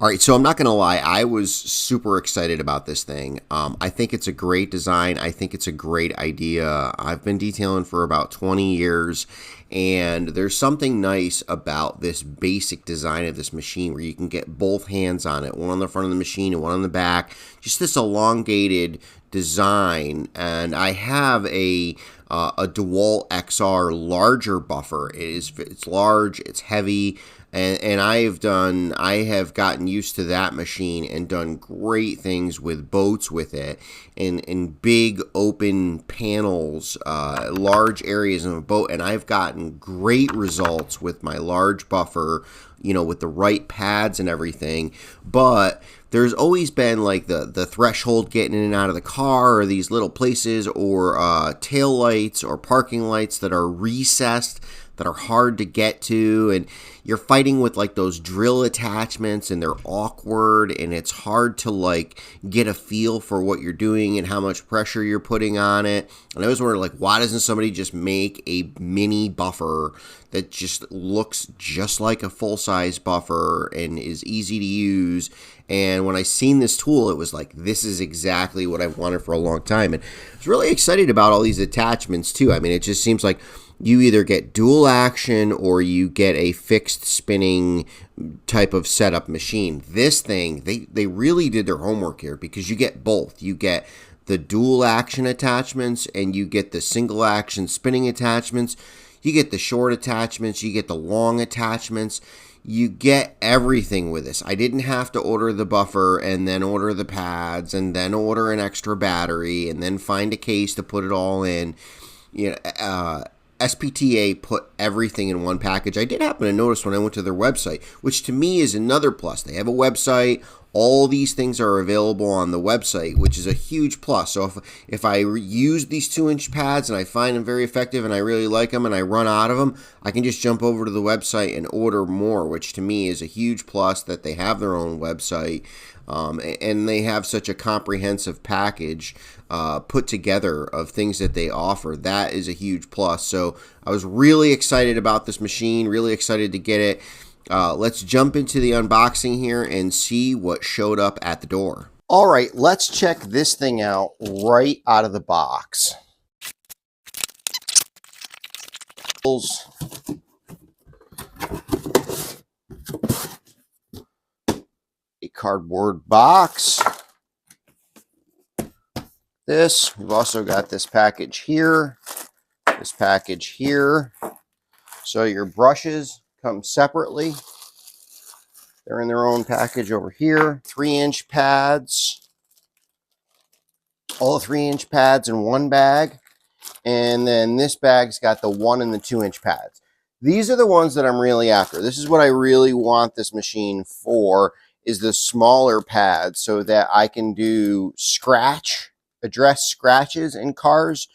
All right, so I'm not going to lie. I was super excited about this thing. I think it's a great design. I think it's a great idea. I've been detailing for about 20 years, and there's something nice about this basic design of this machine where you can get both hands on it, one on the front of the machine and one on the back. Just this elongated design, and I have a DeWalt XR larger buffer. It's large, it's heavy. And I have gotten used to that machine and done great things with boats with it, in big open panels, large areas of a boat, and I've gotten great results with my large buffer, with the right pads and everything. But there's always been like the threshold getting in and out of the car, or these little places, or tail lights or parking lights that are recessed, that are hard to get to, and you're fighting with like those drill attachments, and they're awkward, and it's hard to like get a feel for what you're doing and how much pressure you're putting on it. And I was wondering, like, why doesn't somebody just make a mini buffer that just looks just like a full-size buffer and is easy to use? And when I seen this tool, it was like, this is exactly what I've wanted for a long time. And I was really excited about all these attachments too. I mean, it just seems like you either get dual action or you get a fixed spinning type of setup machine. This thing, they really did their homework here, because you get both. You get the dual action attachments and you get the single action spinning attachments. You get the short attachments, you get the long attachments. You get everything with this. I didn't have to order the buffer and then order the pads and then order an extra battery and then find a case to put it all in. SPTA put everything in one package. I did happen to notice when I went to their website, which to me is another plus. They have a website. All these things are available on the website, which is a huge plus. So if I use these 2-inch pads and I find them very effective and I really like them and I run out of them, I can just jump over to the website and order more, which to me is a huge plus that they have their own website. And they have such a comprehensive package put together of things that they offer. That is a huge plus. So I was really excited about this machine, really excited to get it. Let's jump into the unboxing here and see what showed up at the door. All right, let's check this thing out right out of the box. A cardboard box. We've also got this package here, this package here. So your brushes come separately. They're in their own package over here. 3-inch pads. All 3-inch pads in one bag. And then this bag's got the 1 and the 2-inch pads. These are the ones that I'm really after. This is what I really want this machine for, is the smaller pads, so that I can do address scratches in cars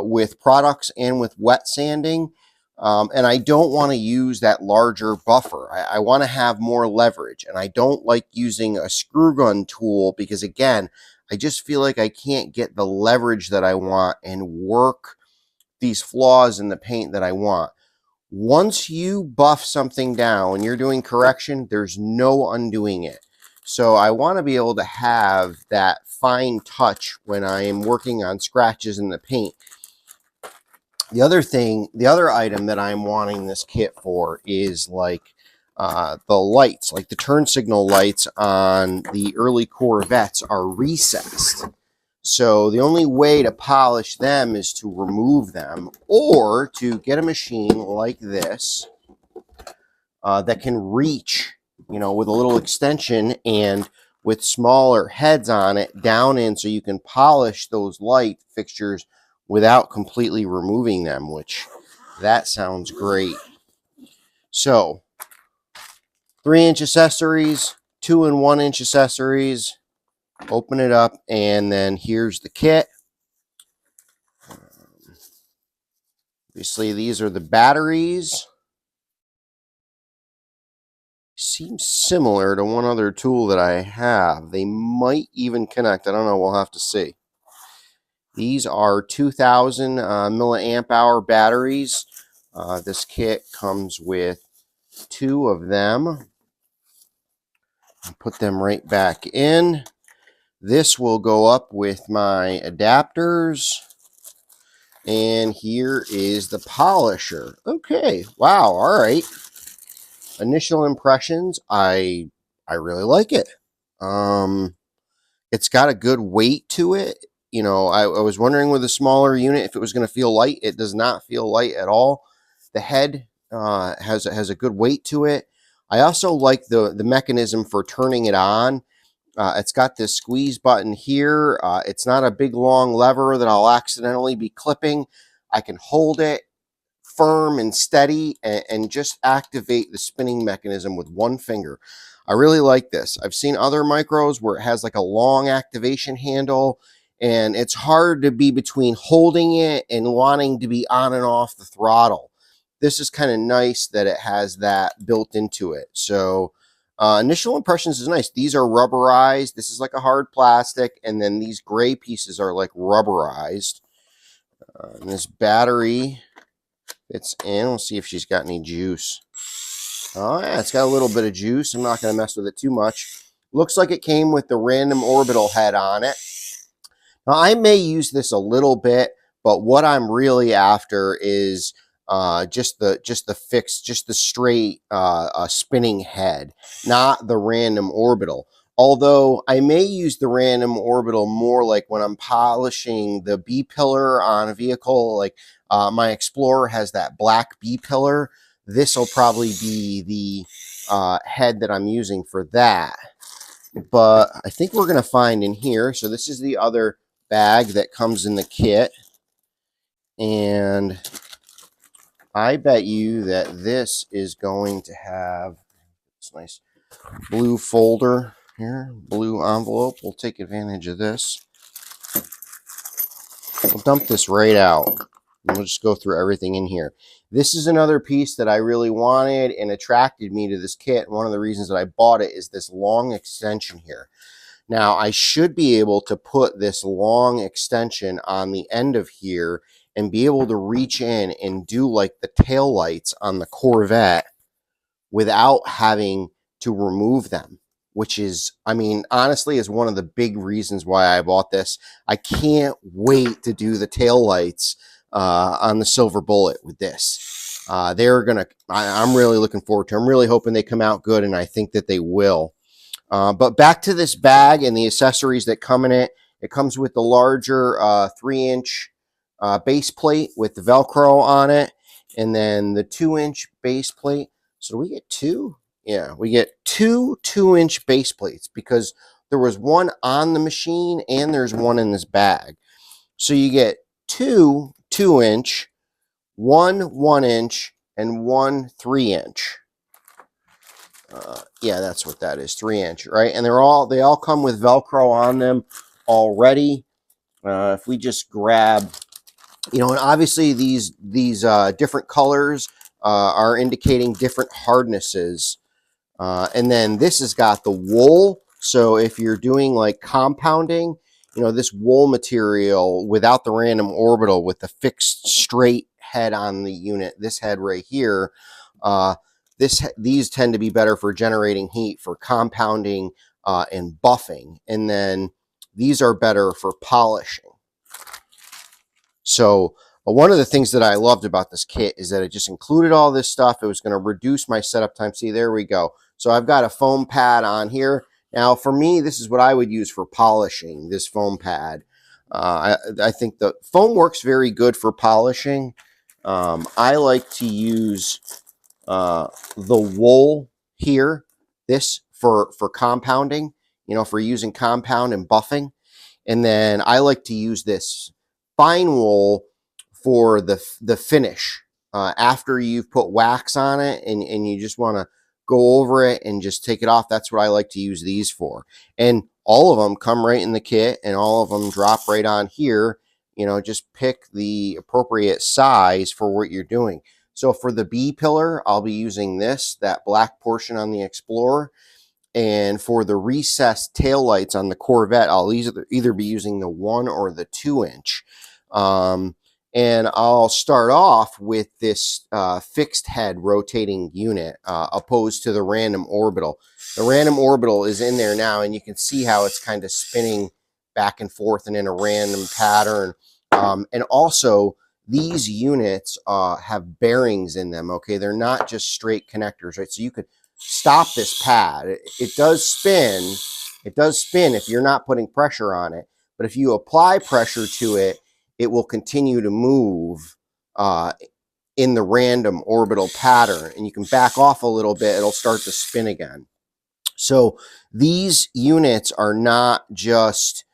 with products and with wet sanding. And I don't want to use that larger buffer. I want to have more leverage, and I don't like using a screw gun tool because, again, I just feel like I can't get the leverage that I want and work these flaws in the paint that I want. Once you buff something down and you're doing correction, there's no undoing it. So I want to be able to have that fine touch when I am working on scratches in the paint. The other item that I'm wanting this kit for is like the lights, like the turn signal lights on the early Corvettes are recessed. So the only way to polish them is to remove them, or to get a machine like this that can reach, with a little extension and with smaller heads on it down in, so you can polish those light fixtures without completely removing them, which that sounds great. So 3-inch accessories, 2 and 1-inch accessories. Open it up, and then here's the kit. Obviously, these are the batteries. Seems similar to one other tool that I have. They might even connect. I don't know. We'll have to see. These are 2,000 milliamp hour batteries. This kit comes with 2 of them. Put them right back in. This will go up with my adapters. And here is the polisher. Okay, wow, all right. Initial impressions, I really like it. It's got a good weight to it. You know, I was wondering with a smaller unit if it was going to feel light. It does not feel light at all. The head has a good weight to it. I also like the mechanism for turning it on. It's got this squeeze button here. It's not a big long lever that I'll accidentally be clipping. I can hold it firm and steady and just activate the spinning mechanism with one finger. I really like this. I've seen other micros where it has like a long activation handle, and it's hard to be between holding it and wanting to be on and off the throttle. This is kind of nice that it has that built into it. So initial impressions is nice. These are rubberized. This is like a hard plastic, and then these gray pieces are like rubberized. And this battery fits in. We'll see if she's got any juice. Oh yeah, it's got a little bit of juice. I'm not going to mess with it too much. Looks like it came with the random orbital head on it. Now I may use this a little bit, but what I'm really after is just the fixed, just the straight spinning head, not the random orbital. Although I may use the random orbital more like when I'm polishing the B-pillar on a vehicle, like my Explorer has that black B-pillar. This will probably be the head that I'm using for that. But I think we're going to find in here, so this is the other bag that comes in the kit. And I bet you that this is going to have this nice blue folder here, blue envelope. We'll take advantage of this. We'll dump this right out. And we'll just go through everything in here. This is another piece that I really wanted and attracted me to this kit. One of the reasons that I bought it is this long extension here. Now, I should be able to put this long extension on the end of here and be able to reach in and do like the tail lights on the Corvette without having to remove them, which is, I mean, honestly, is one of the big reasons why I bought this. I can't wait to do the tail lights on the Silver Bullet with this. They're gonna, I'm really looking forward to them. I'm really hoping they come out good, and I think that they will. But back to this bag and the accessories that come in it. It comes with the larger 3-inch base plate with the Velcro on it, and then the 2-inch base plate. So we get two? Yeah, we get two 2-inch base plates because there was one on the machine and there's one in this bag. So you get two 2-inch, one 1-inch, and one 3-inch. Yeah, that's what that is, 3-inch, right? And they all come with Velcro on them already. If we just grab, you know, and obviously these different colors are indicating different hardnesses. And then this has got the wool. So if you're doing like compounding, you know, this wool material without the random orbital with the fixed straight head on the unit, this head right here, these tend to be better for generating heat, for compounding and buffing. And then these are better for polishing. So one of the things that I loved about this kit is that it just included all this stuff. It was going to reduce my setup time. See, there we go. So I've got a foam pad on here. Now, for me, this is what I would use for polishing, this foam pad. I think the foam works very good for polishing. I like to use the wool here, this for compounding, you know, for using compound and buffing. And then I like to use this fine wool for the finish. After you've put wax on it and you just want to go over it and just take it off, that's what I like to use these for. And all of them come right in the kit, and all of them drop right on here. You know, just pick the appropriate size for what you're doing. So for the B pillar, I'll be using this, that black portion on the Explorer. And for the recessed taillights on the Corvette, I'll either be using the 1 or the 2-inch. And I'll start off with this fixed head rotating unit opposed to the random orbital. The random orbital is in there now, and you can see how it's kind of spinning back and forth and in a random pattern. And also, these units have bearings in them, okay? They're not just straight connectors, right? So you could stop this pad. It does spin. It does spin if you're not putting pressure on it. But if you apply pressure to it, it will continue to move in the random orbital pattern. And you can back off a little bit, it'll start to spin again. So these units are not just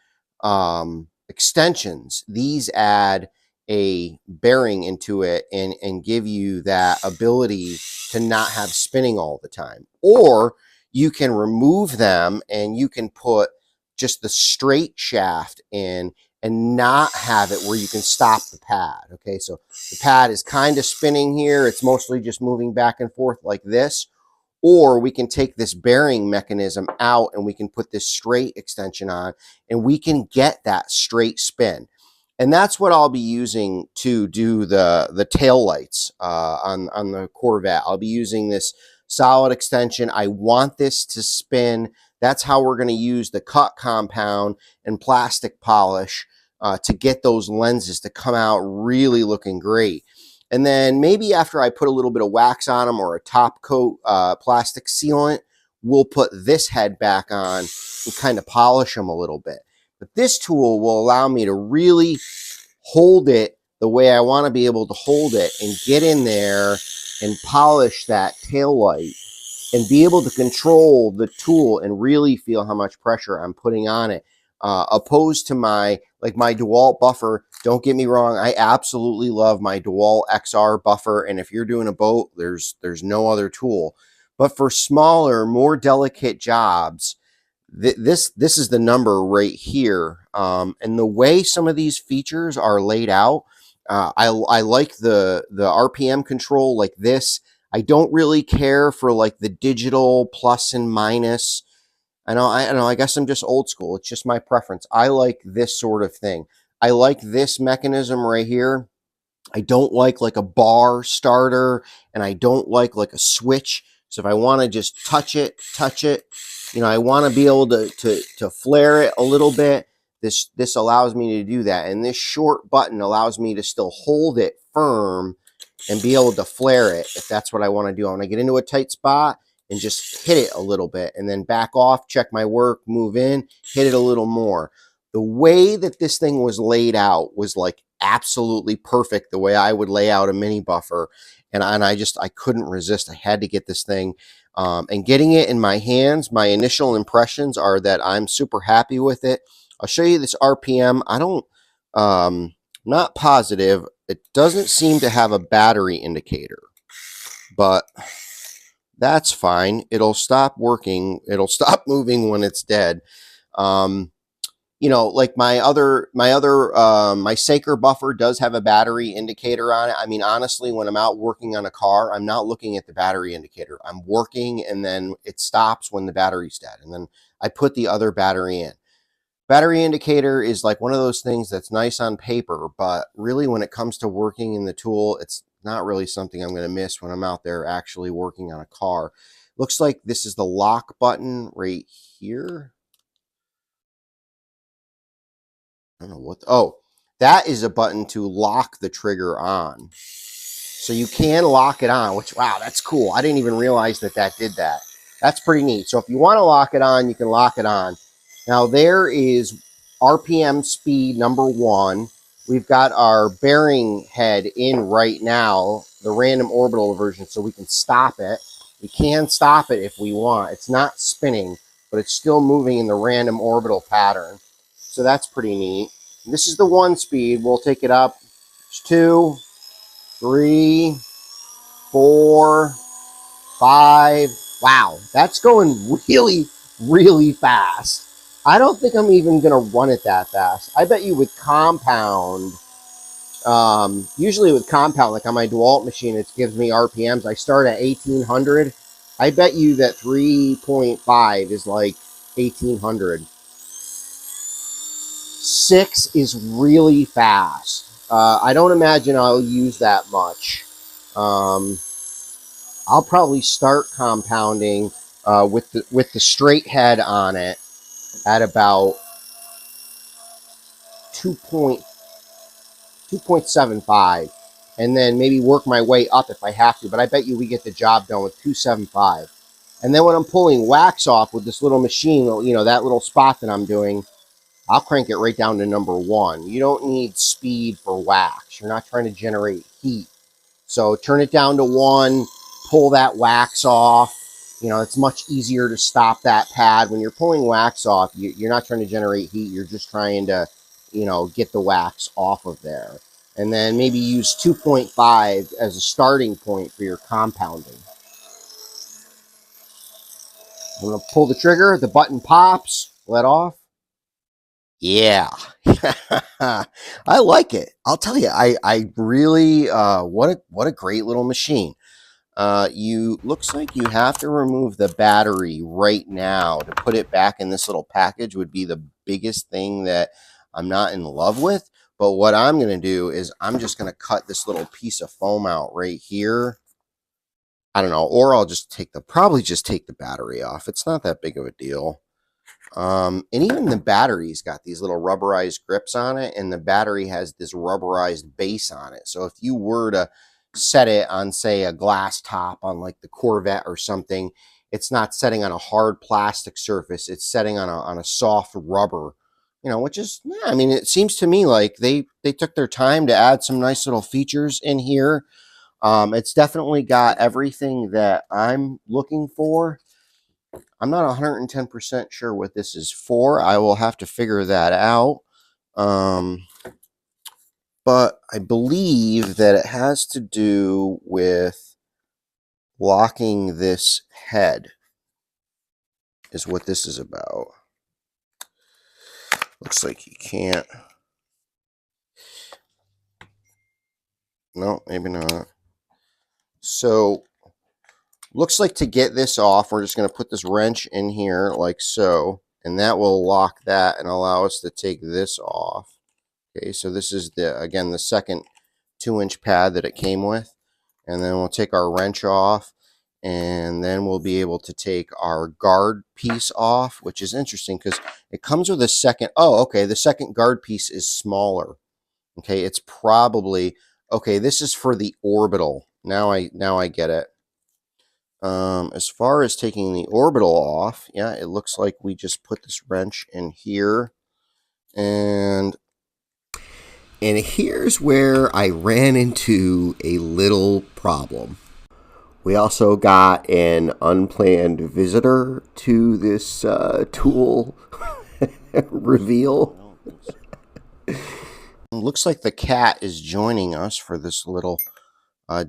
extensions. These add a bearing into it and give you that ability to not have spinning all the time. Or you can remove them and you can put just the straight shaft in and not have it where you can stop the pad. Okay, so the pad is kind of spinning here. It's mostly just moving back and forth like this. Or we can take this bearing mechanism out and we can put this straight extension on and we can get that straight spin. And that's what I'll be using to do the tail lights on the Corvette. I'll be using this solid extension. I want this to spin. That's how we're going to use the cut compound and plastic polish to get those lenses to come out really looking great. And then maybe after I put a little bit of wax on them or a top coat plastic sealant, we'll put this head back on and kind of polish them a little bit. But this tool will allow me to really hold it the way I want to be able to hold it and get in there and polish that tail light and be able to control the tool and really feel how much pressure I'm putting on it. Opposed to my DeWalt buffer. Don't get me wrong, I absolutely love my DeWalt XR buffer, and if you're doing a boat, there's no other tool. But for smaller, more delicate jobs, this is the number right here. And the way some of these features are laid out, I like the RPM control like this. I don't really care for like the digital plus and minus. I know, I guess I'm just old school. It's just my preference. I like this sort of thing. I like this mechanism right here. I don't like a bar starter, and I don't like a switch. So if I want to just touch it, you know, I want to be able to flare it a little bit. This allows me to do that. And this short button allows me to still hold it firm and be able to flare it if that's what I want to do. I want to get into a tight spot and just hit it a little bit and then back off, check my work, move in, hit it a little more. The way that this thing was laid out was like absolutely perfect, the way I would lay out a mini buffer. And I couldn't resist. I had to get this thing. And getting it in my hands, my initial impressions are that I'm super happy with it. I'll show you this RPM. Not positive. It doesn't seem to have a battery indicator, but that's fine. It'll stop working. It'll stop moving when it's dead. You know, like my Saker buffer does have a battery indicator on it. I mean, honestly, when I'm out working on a car, I'm not looking at the battery indicator. I'm working and then it stops when the battery's dead. And then I put the other battery in. Battery indicator is like one of those things that's nice on paper, but really when it comes to working in the tool, it's not really something I'm going to miss when I'm out there actually working on a car. Looks like this is the lock button right here. I don't know what, oh, that is a button to lock the trigger on. So you can lock it on, which, wow, that's cool. I didn't even realize that did that. That's pretty neat. So if you want to lock it on, you can lock it on. Now there is RPM speed number 1. We've got our bearing head in right now, the random orbital version, so we can stop it. We can stop it if we want. It's not spinning, but it's still moving in the random orbital pattern. So that's pretty neat. And this is the 1 speed. We'll take it up. There's 2, 3, 4, 5. Wow, that's going really, really fast. I don't think I'm even going to run it that fast. I bet you with compound, usually with compound, like on my DeWalt machine, it gives me RPMs. I start at 1800. I bet you that 3.5 is like 1800. 6 is really fast. I don't imagine I'll use that much. Um, I'll probably start compounding with the straight head on it at about 2.75, and then maybe work my way up if I have to. But I bet you we get the job done with 2.75. And then when I'm pulling wax off with this little machine, you know, that little spot that I'm doing, I'll crank it right down to number 1. You don't need speed for wax. You're not trying to generate heat. So turn it down to 1, pull that wax off. You know, it's much easier to stop that pad. When you're pulling wax off, you're not trying to generate heat. You're just trying to, you know, get the wax off of there. And then maybe use 2.5 as a starting point for your compounding. I'm going to pull the trigger. The button pops. Let off. Yeah. I like it. I'll tell you, I really, what a great little machine. Looks like you have to remove the battery right now to put it back in this little package would be the biggest thing that I'm not in love with. But what I'm going to do is I'm just going to cut this little piece of foam out right here. I don't know, or I'll just probably just take the battery off. It's not that big of a deal. And even the battery's got these little rubberized grips on it, and the battery has this rubberized base on it. So if you were to set it on, say, a glass top on like the Corvette or something, it's not setting on a hard plastic surface. It's setting on a soft rubber, you know, which is, I mean, it seems to me like they took their time to add some nice little features in here. It's definitely got everything that I'm looking for. I'm not 110% sure what this is for. I will have to figure that out. But I believe that it has to do with locking this head is what this is about. Looks like you can't. No, maybe not. So looks like to get this off, we're just going to put this wrench in here like so, and that will lock that and allow us to take this off. Okay, so this is again the second 2-inch pad that it came with, and then we'll take our wrench off, and then we'll be able to take our guard piece off, which is interesting because it comes with a second. Oh, okay, the second guard piece is smaller. Okay, it's probably okay. This is for the orbital. Now I get it. As far as taking the orbital off, yeah, it looks like we just put this wrench in here, and here's where I ran into a little problem. We also got an unplanned visitor to this tool reveal. Looks like the cat is joining us for this little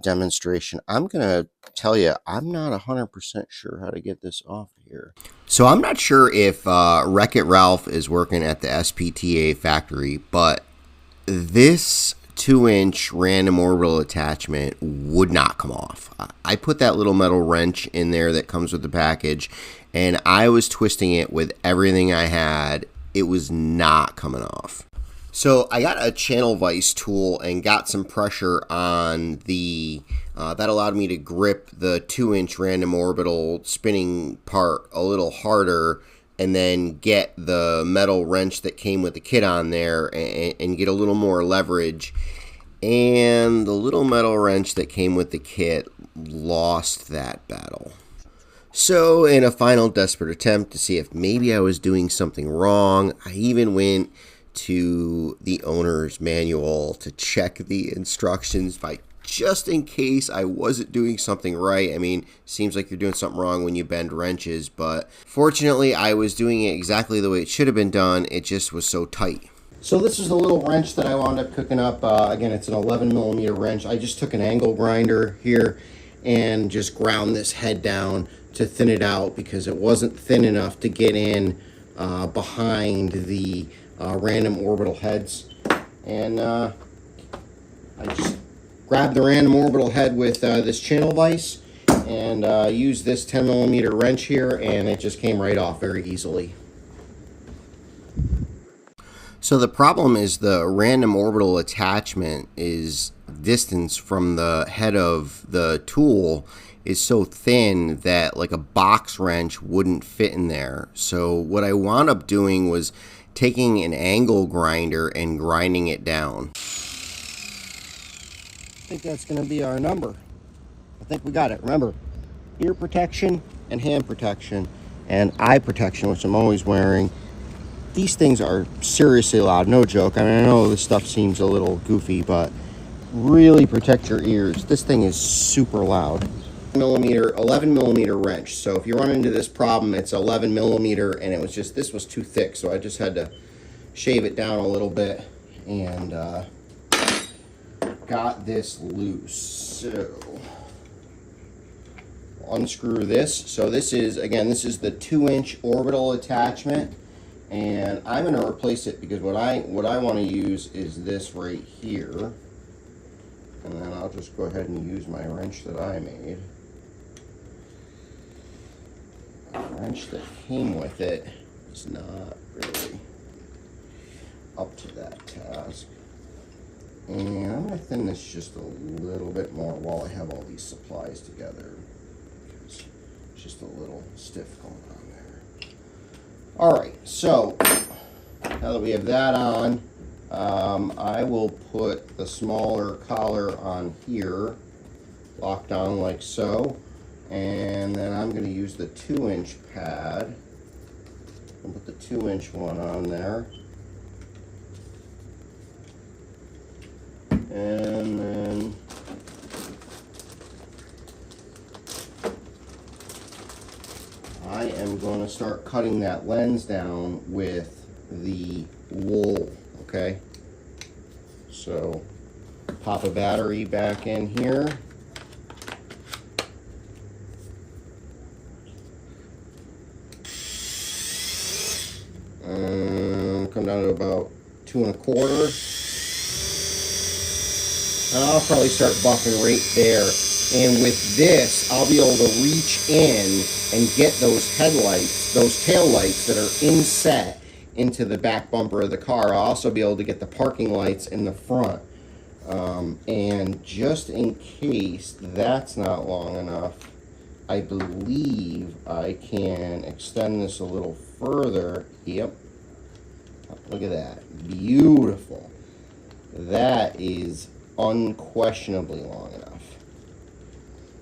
demonstration. I'm going to tell you, I'm not 100% sure how to get this off here. So I'm not sure if Wreck-It Ralph is working at the SPTA factory, but this 2-inch random orbital attachment would not come off. I put that little metal wrench in there that comes with the package, and I was twisting it with everything I had. It was not coming off. So I got a channel vise tool and got some pressure on the, that allowed me to grip the 2-inch random orbital spinning part a little harder, and then get the metal wrench that came with the kit on there and get a little more leverage. And the little metal wrench that came with the kit lost that battle. So in a final desperate attempt to see if maybe I was doing something wrong, I even went to the owner's manual to check the instructions just in case I wasn't doing something right. I mean, seems like you're doing something wrong when you bend wrenches, but fortunately I was doing it exactly the way it should have been done. It just was so tight. So this is the little wrench that I wound up cooking up. Again, it's an 11mm wrench. I just took an angle grinder here and just ground this head down to thin it out because it wasn't thin enough to get in behind the random orbital heads. And I just grabbed the random orbital head with this channel vise and used this 10mm wrench here, and it just came right off very easily. So the problem is the random orbital attachment is distance from the head of the tool is so thin that like a box wrench wouldn't fit in there. So what I wound up doing was taking an angle grinder and grinding it down. I think that's going to be our number. I think we got it. Remember, ear protection and hand protection and eye protection, which I'm always wearing. These things are seriously loud, no joke. I mean, I know this stuff seems a little goofy, but really protect your ears. This thing is super loud. 11 millimeter wrench. So if you run into this problem, it's 11 millimeter, and it was just, this was too thick, so I just had to shave it down a little bit and got this loose. So unscrew this. So this is, again, this is the 2-inch orbital attachment, and I'm going to replace it because what I want to use is this right here. And then I'll just go ahead and use my wrench that I made. The wrench that came with it is not really up to that task. And I'm going to thin this just a little bit more while I have all these supplies together. It's just a little stiff going on there. Alright, so now that we have that on, I will put the smaller collar on here, locked down like so, and then I'm going to use the 2-inch pad. I'll put the 2-inch one on there, and then I am going to start cutting that lens down with the wool. Okay, so pop a battery back in here. Come down to about 2 1/4. And I'll probably start buffing right there. And with this, I'll be able to reach in and get those headlights, those tail lights that are inset into the back bumper of the car. I'll also be able to get the parking lights in the front. And just in case that's not long enough, I believe I can extend this a little further. Yep. Look at that. Beautiful. That is unquestionably long enough.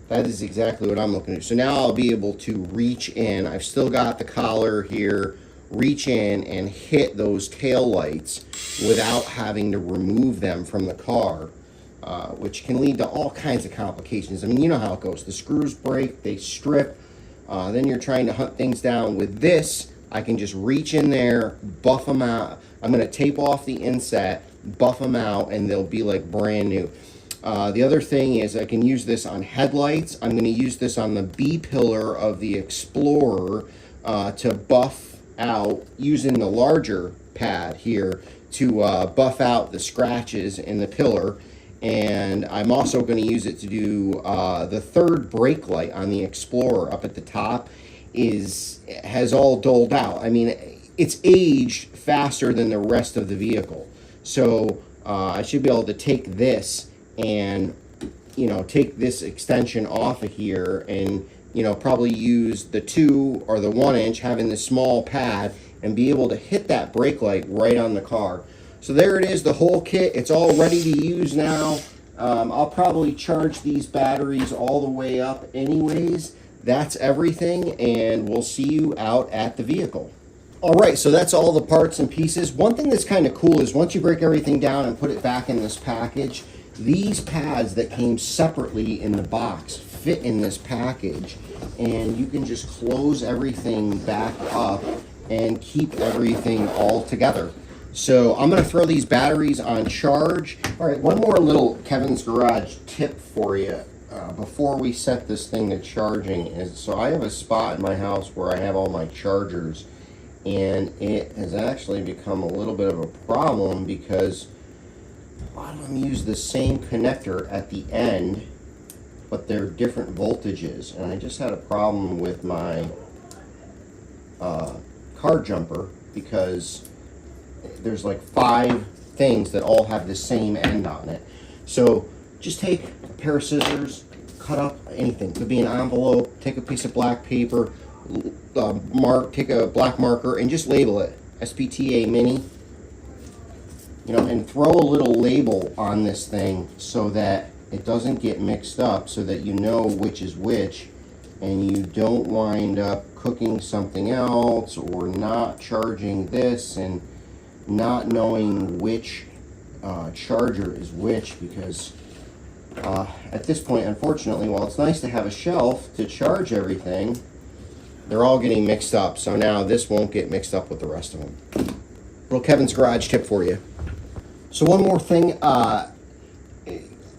That is exactly what I'm looking at. So now I'll be able to reach in. I've still got the collar here. Reach in and hit those tail lights without having to remove them from the car, which can lead to all kinds of complications. I mean, you know how it goes. The screws break, they strip, then you're trying to hunt things down. With this, I can just reach in there, buff them out. I'm going to tape off the inset, buff them out, and they'll be like brand new. The other thing is I can use this on headlights. I'm going to use this on the B-pillar of the Explorer to buff out, using the larger pad here to buff out the scratches in the pillar. And I'm also going to use it to do the third brake light on the Explorer up at the top has all dulled out. I mean, it's aged faster than the rest of the vehicle. So I should be able to take this and, you know, take this extension off of here and, you know, probably use the 2 or the 1-inch, having this small pad, and be able to hit that brake light right on the car. So there it is, the whole kit. It's all ready to use now. I'll probably charge these batteries all the way up anyways. That's everything, and we'll see you out at the vehicle. All right, so that's all the parts and pieces. One thing that's kind of cool is once you break everything down and put it back in this package, these pads that came separately in the box fit in this package, and you can just close everything back up and keep everything all together. So I'm going to throw these batteries on charge. All right, one more little Kevin's Garage tip for you before we set this thing to charging is, so I have a spot in my house where I have all my chargers, and it has actually become a little bit of a problem because a lot of them use the same connector at the end, but they're different voltages. And I just had a problem with my car jumper because there's like 5 things that all have the same end on it. So just take a pair of scissors, cut up anything. Could be an envelope, take a piece of black paper, take a black marker and just label it SPTA Mini, you know, and throw a little label on this thing so that it doesn't get mixed up, so that you know which is which and you don't wind up cooking something else or not charging this and not knowing which charger is which, because at this point, unfortunately, while it's nice to have a shelf to charge everything, they're all getting mixed up. So now this won't get mixed up with the rest of them. Little Kevin's Garage tip for you. So one more thing,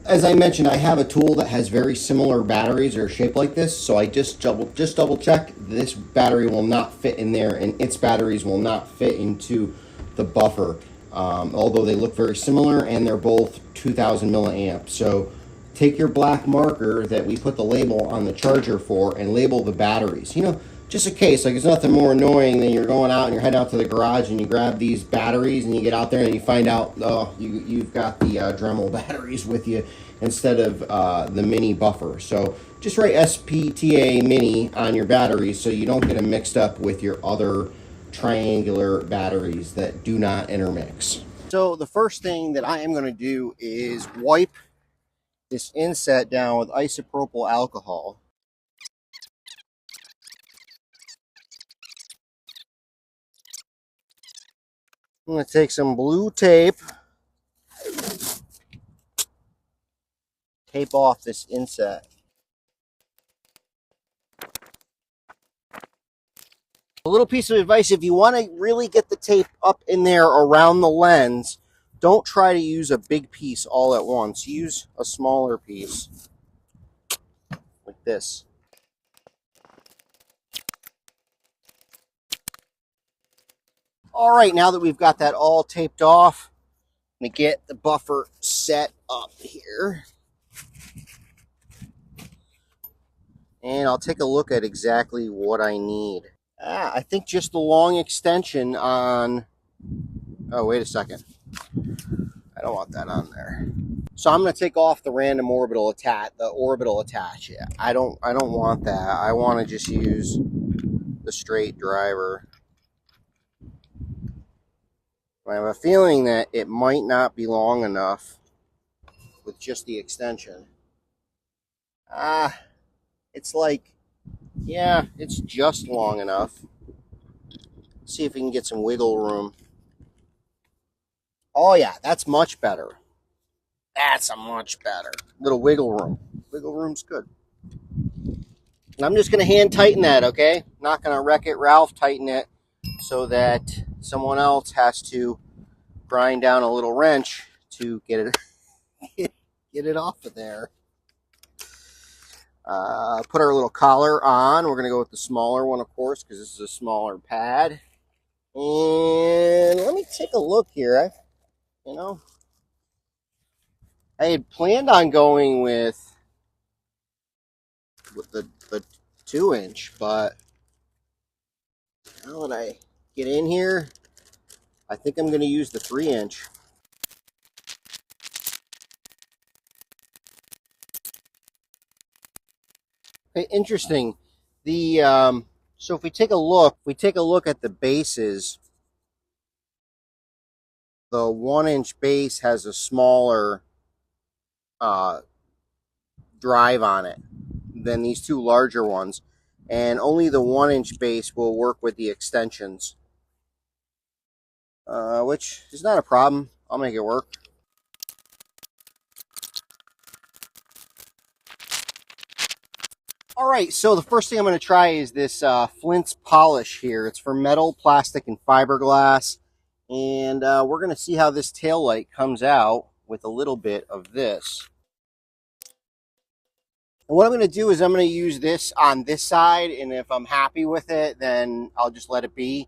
as I mentioned, I have a tool that has very similar batteries or shaped like this. So I just double check. This battery will not fit in there, and its batteries will not fit into the buffer. Although they look very similar, and they're both 2000 milliamps. So take your black marker that we put the label on the charger for and label the batteries. You know, just in case, like, it's nothing more annoying than you're going out and you're heading out to the garage and you grab these batteries and you get out there and you find out, oh, you've got the Dremel batteries with you instead of the mini buffer. So just write SPTA Mini on your batteries so you don't get them mixed up with your other triangular batteries that do not intermix. So the first thing that I am going to do is wipe this inset down with isopropyl alcohol. I'm going to take some blue tape, tape off this inset. A little piece of advice: if you want to really get the tape up in there around the lens, don't try to use a big piece all at once. Use a smaller piece, like this. All right, now that we've got that all taped off, I'm going to get the buffer set up here. And I'll take a look at exactly what I need. I think just the long extension on... Oh, wait a second. I don't want that on there. So I'm going to take off the random orbital attach, Yeah, I don't want that. I want to just use the straight driver. I have a feeling that it might not be long enough with just the extension. It's like, yeah, it's just long enough. Let's see if we can get some wiggle room. Oh yeah, that's much better. That's a much better. Little wiggle room. Wiggle room's good. And I'm just going to hand tighten that, okay? Not going to wreck it. Ralph, tighten it so that someone else has to grind down a little wrench to get it get it off of there. Put our little collar on. We're going to go with the smaller one, of course, because this is a smaller pad. And let me take a look here. I had planned on going with the 2-inch, but now that I get in here, I think I'm going to use the 3-inch. Okay, interesting. So if we take a look, at the bases. The 1-inch base has a smaller drive on it than these two larger ones, and only the 1-inch base will work with the extensions, which is not a problem. I'll make it work. All right, so the first thing I'm going to try is this Flint's polish here. It's for metal, plastic, and fiberglass, and we're going to see how this tail light comes out with a little bit of this. And what I'm going to do is I'm going to use this on this side, and if I'm happy with it, then I'll just let it be.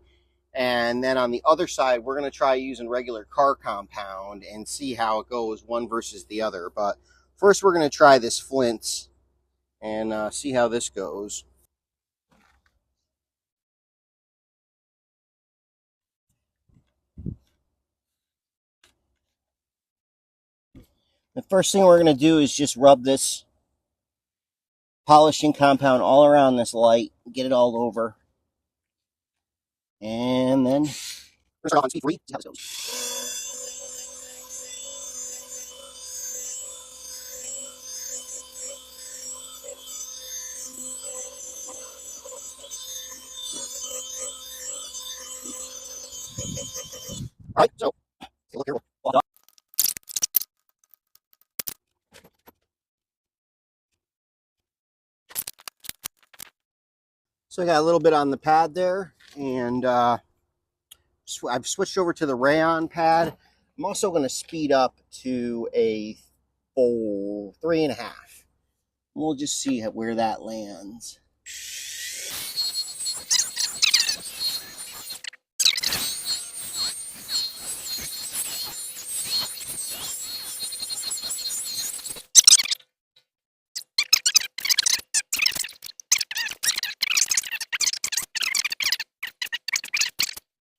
And then on the other side, we're going to try using regular car compound and see how it goes, one versus the other. But first, we're going to try this Flint's and see how this goes. The first thing we're going to do is just rub this polishing compound all around this light, get it all over, and then we're going to start off on speed 3, see how this goes. All right, so look here. So I got a little bit on the pad there, and I've switched over to the rayon pad. I'm also going to speed up to a full 3.5. We'll just see where that lands.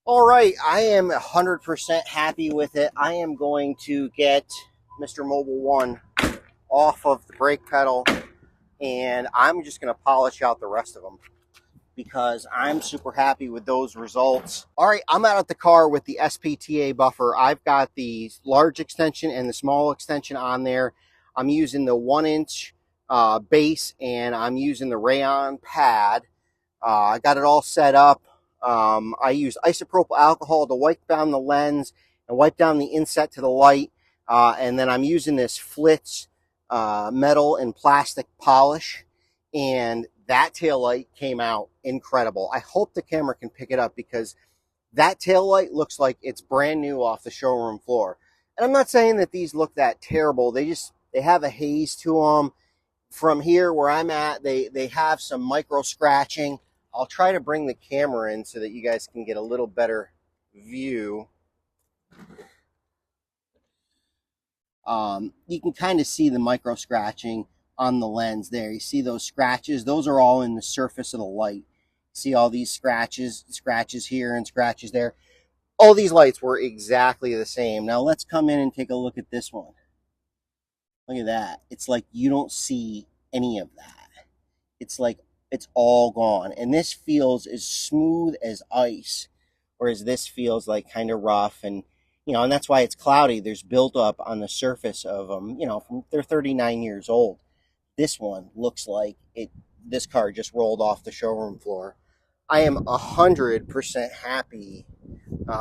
All right, I am 100% happy with it. I am going to get Mr. Mobile 1 off of the brake pedal, and I'm just going to polish out the rest of them because I'm super happy with those results. All right, I'm out of the car with the SPTA buffer. I've got the large extension and the small extension on there. I'm using the 1-inch base, and I'm using the rayon pad. I got it all set up. I use isopropyl alcohol to wipe down the lens and wipe down the inset to the light. And then I'm using this Flitz metal and plastic polish. And that tail light came out incredible. I hope the camera can pick it up because that tail light looks like it's brand new off the showroom floor. And I'm not saying that these look that terrible. They have a haze to them. From here where I'm at, they have some micro scratching. I'll try to bring the camera in so that you guys can get a little better view. You can kind of see the micro scratching on the lens there. You see those scratches? Those are all in the surface of the light. See all these scratches here and scratches there. All these lights were exactly the same. Now let's come in and take a look at this one. Look at that. It's like you don't see any of that. It's like it's all gone. And this feels as smooth as ice, whereas this feels like kind of rough. And, and that's why it's cloudy. There's buildup on the surface of them, they're 39 years old. This one looks like this car just rolled off the showroom floor. I am 100% happy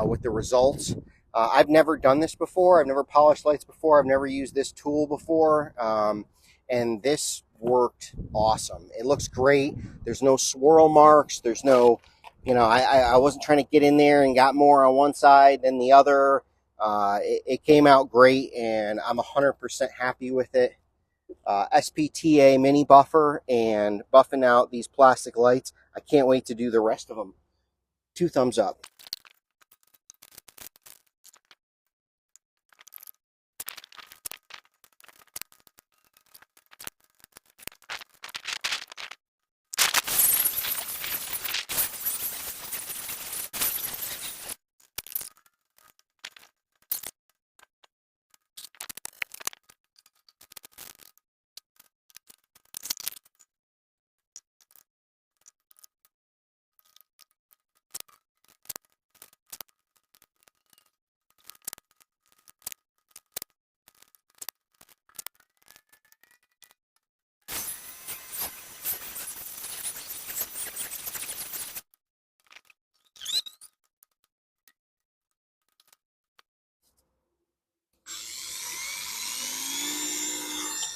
with the results. I've never done this before. I've never polished lights before. I've never used this tool before. And this worked awesome. It looks great. There's no swirl marks. There's no, I wasn't trying to get in there and got more on one side than the other. It came out great, and I'm 100% happy with it. SPTA mini buffer and buffing out these plastic lights. I can't wait to do the rest of them. 2 thumbs up.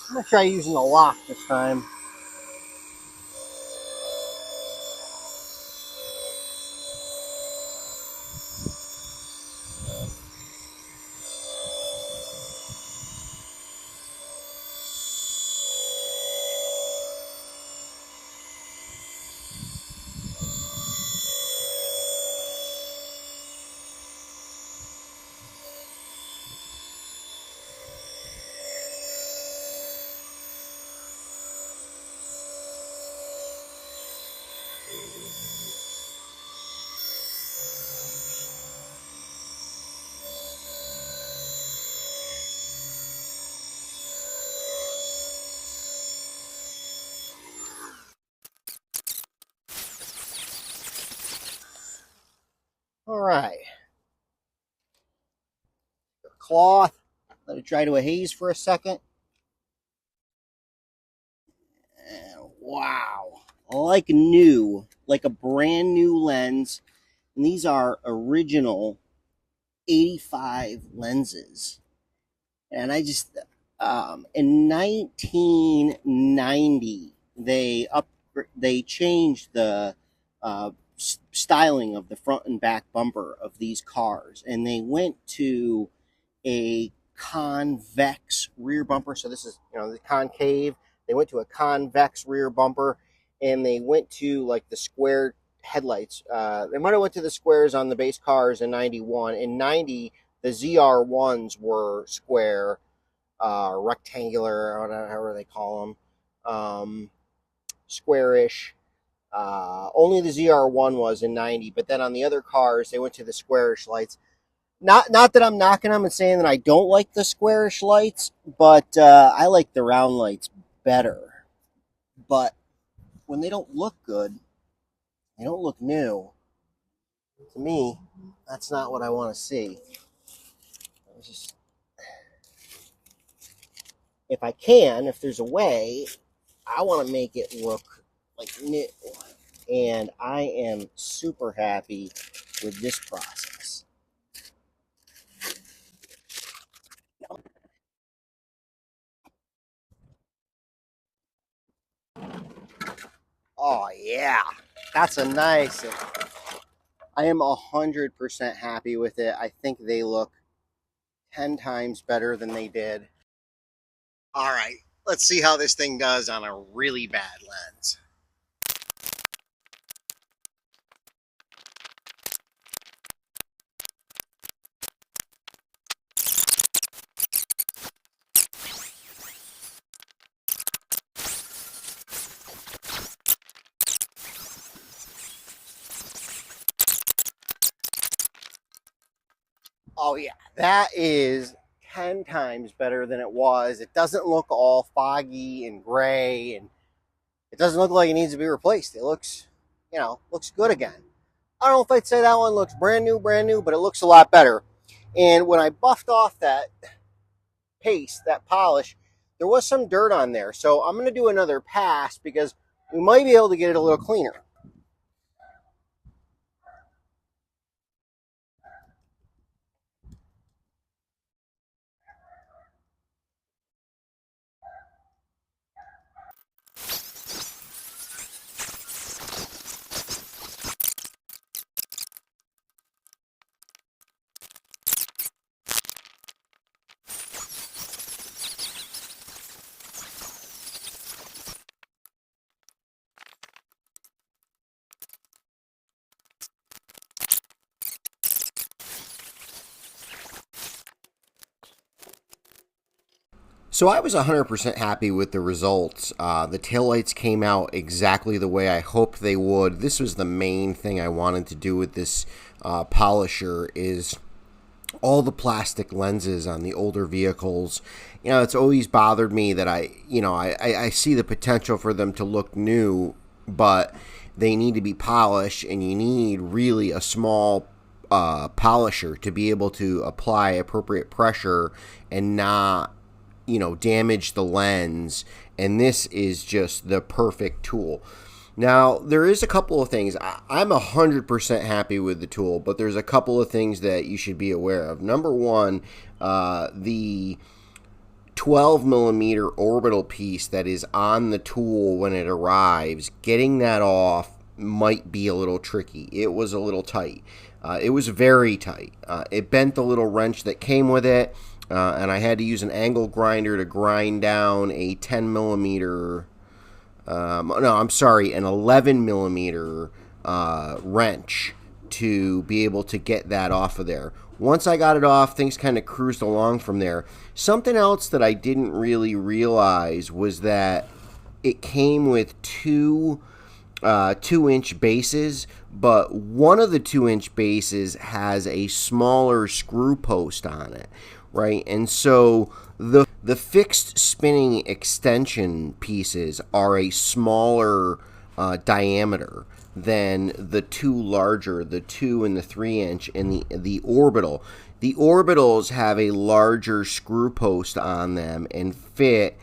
I'm going to try using the lock this time. All right, cloth. Let it dry to a haze for a second. And wow, like new, like a brand new lens. And these are original 85 lenses. And I just, in 1990, they changed the styling of the front and back bumper of these cars, and they went to a convex rear bumper. So this is, the concave. They went to a convex rear bumper, and they went to like the square headlights. They might have went to the squares on the base cars in 91. In 90, the ZR1s were square, rectangular, or whatever they call them, squarish. Only the ZR1 was in 90, but then on the other cars, they went to the squarish lights. Not that I'm knocking them and saying that I don't like the squarish lights, but I like the round lights better. But when they don't look good, they don't look new. To me, that's not what I want to see. Just, if there's a way, I want to make it look like new. And I am super happy with this process. Oh yeah, that's a nice. I am 100% happy with it. I think they look 10 times better than they did. All right, let's see how this thing does on a really bad lens. Oh yeah, that is 10 times better than it was. It doesn't look all foggy and gray, and it doesn't look like it needs to be replaced. It looks, looks good again. I don't know if I'd say that one looks brand new, but it looks a lot better. And when I buffed off that paste, that polish, there was some dirt on there. So I'm going to do another pass because we might be able to get it a little cleaner. So I was 100% happy with the results. The taillights came out exactly the way I hoped they would. This was the main thing I wanted to do with this polisher is all the plastic lenses on the older vehicles. It's always bothered me that I see the potential for them to look new, but they need to be polished, and you need really a small polisher to be able to apply appropriate pressure and not damage the lens. And this is just the perfect tool. Now, there is a couple of things. I'm 100% happy with the tool, but there's a couple of things that you should be aware of. Number one, the 12 millimeter orbital piece that is on the tool when it arrives, getting that off might be a little tricky. It was a little tight. It was very tight. It bent the little wrench that came with it. And I had to use an angle grinder to grind down a 10 millimeter, an 11 millimeter wrench to be able to get that off of there. Once I got it off, things kind of cruised along from there. Something else that I didn't really realize was that it came with two 2-inch bases, but one of the 2-inch bases has a smaller screw post on it, right? And so the fixed spinning extension pieces are a smaller diameter. than the two larger, the 2 and the 3-inch, and the orbital. The orbitals have a larger screw post on them and fit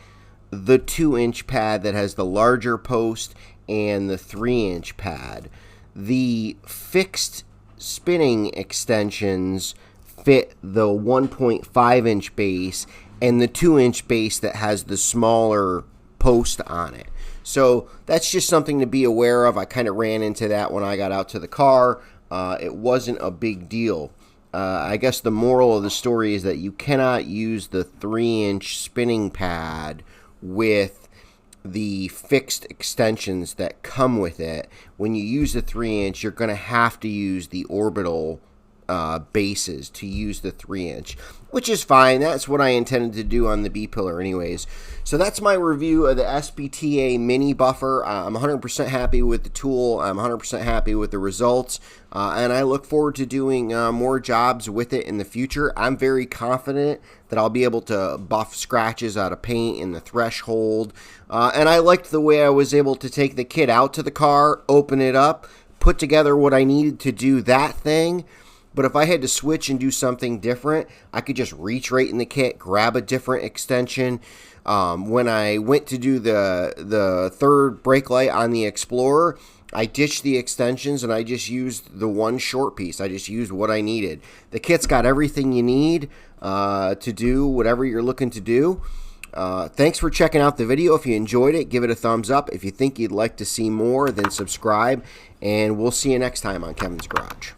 the 2-inch pad that has the larger post and the 3-inch pad. The fixed spinning extensions fit the 1.5-inch base and the 2-inch base that has the smaller post on it. So that's just something to be aware of. I kind of ran into that when I got out to the car. It wasn't a big deal. I guess the moral of the story is that you cannot use the 3-inch spinning pad with the fixed extensions that come with it. When you use the 3-inch, you're going to have to use the orbital bases to use the 3-inch, which is fine. That's what I intended to do on the B-pillar anyways. So that's my review of the SPTA mini buffer. I'm 100% happy with the tool. I'm 100% happy with the results, and I look forward to doing more jobs with it in the future. I'm very confident that I'll be able to buff scratches out of paint in the threshold, and I liked the way I was able to take the kit out to the car, open it up, put together what I needed to do that thing. But if I had to switch and do something different, I could just reach right in the kit, grab a different extension. When I went to do the third brake light on the Explorer, I ditched the extensions and I just used the one short piece. I just used what I needed. The kit's got everything you need to do whatever you're looking to do. Thanks for checking out the video. If you enjoyed it, give it a thumbs up. If you think you'd like to see more, then subscribe. And we'll see you next time on Kevin's Garage.